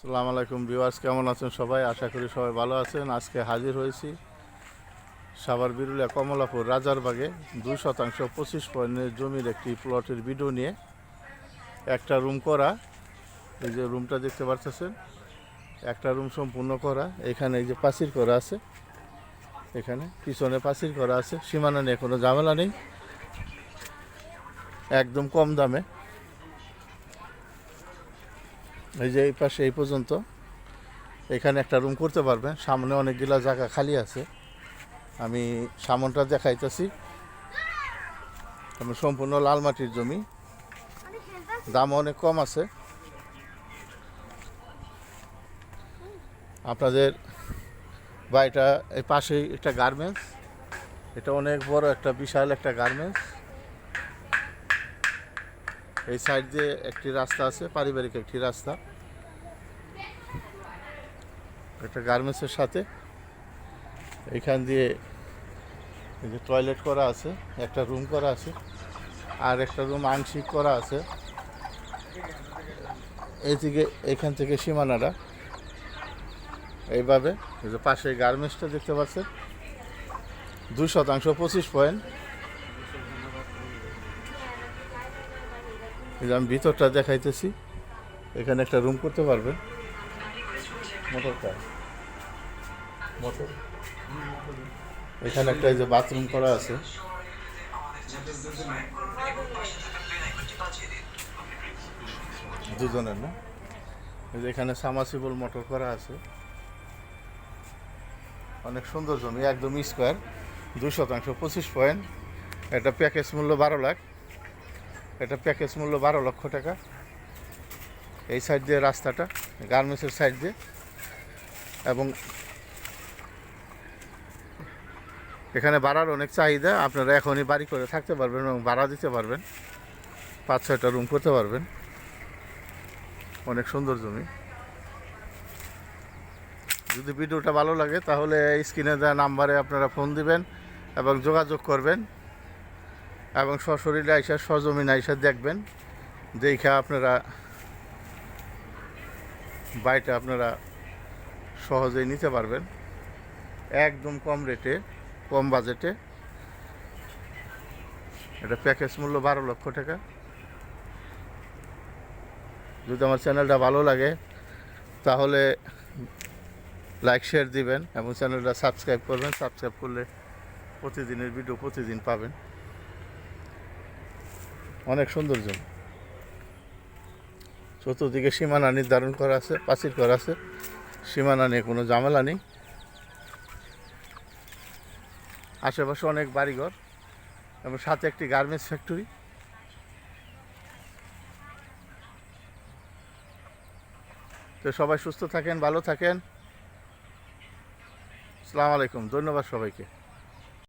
আসসালামু আলাইকুম ভিউয়ার্স, কেমন আছেন সবাই? আশা করি সবাই ভালো আছেন। আজকে হাজির হয়েছি সাভার বিরুলিয়া কমলাপুর রাজারবাগে 2% 25 পয়েন্টের জমির একটি প্লটের ভিডিও নিয়ে। একটা রুম করা, এই যে রুমটা দেখতে পাচ্ছেন, একটা রুম সম্পূর্ণ করা। এখানে এই যে পাঁচির করা আছে, এখানে পিছনে পাঁচির করা আছে। সীমানা নিয়ে কোনো ঝামেলা নেই, একদম কম দামে। এই যে এই পাশে এই পর্যন্ত এখানে একটা রুম করতে পারবেন। সামনে অনেকগুলা জায়গা খালি আছে, আমি সামনটা দেখাইতেছি। সম্পূর্ণ লাল মাটির জমি, দাম অনেক কম আছে। আপনাদের বাড়িটা এই পাশেই একটা গার্মেন্টস, এটা অনেক বড় একটা বিশাল একটা গার্মেন্টস। এই সাইড দিয়ে একটি রাস্তা আছে, পারিবারিক একটি রাস্তা। একটা গার্মেন্টসের সাথে এখান দিয়ে এই যে টয়লেট করা আছে, একটা রুম করা আছে, আর একটা রুম আংশিক করা আছে। এইদিকে এখান থেকে সীমানাটা এইভাবে। এই যে পাশে গার্মেন্টসটা দেখতে পাচ্ছেন, 2% 25 পয়েন্ট। এই যে আমি ভিতরটা দেখাইতেছি, এখানে একটা রুম করতে পারবেন। মোটর এখানে একটা এই যে বাথরুম করা আছে। দুজনের না, এই যে এখানে সাবমার্সিবল মোটর করা আছে। অনেক সুন্দর জমি, একদম স্কোয়ার, 2% 25 পয়েন্ট। এটা প্যাকেজ মূল্য 12 লাখ, এটা প্যাকেজ মূল্য 12 লক্ষ টাকা। এই সাইড দিয়ে রাস্তাটা, গার্মেন্টসের সাইড দিয়ে, এবং এখানে ভাড়ার অনেক চাহিদা। আপনারা এখনই বাড়ি করে থাকতে পারবেন এবং ভাড়া দিতে পারবেন, 5-6টা রুম করতে পারবেন। অনেক সুন্দর জমি। যদি ভিডিওটা ভালো লাগে তাহলে স্ক্রিনে দেওয়া নাম্বারে আপনারা ফোন দিবেন এবং যোগাযোগ করবেন, এবং সশরীরে আইসা সজমিন আইসা দেখবেন। দেখা আপনারা বাড়িটা আপনারা সহজেই নিতে পারবেন, একদম কম রেটে, কম বাজেটে। এটা প্যাকেজ মূল্য 12 লক্ষ টাকা। যদি আমার চ্যানেলটা ভালো লাগে তাহলে লাইক শেয়ার দিবেন এবং চ্যানেলটা সাবস্ক্রাইব করবেন। সাবস্ক্রাইব করলে প্রতিদিনের ভিডিও প্রতিদিন পাবেন। অনেক সুন্দর জমি, চতুর্দিকে সীমানা নির্ধারণ করা আছে, পাঁচিল করা আছে। সীমানা নিয়ে কোনো ঝামেলা নেই। আশেপাশে অনেক বাড়িঘর এবং সাথে একটি গার্মেন্টস ফ্যাক্টরি। তো সবাই সুস্থ থাকেন, ভালো থাকেন। আসসালামু আলাইকুম, ধন্যবাদ সবাইকে।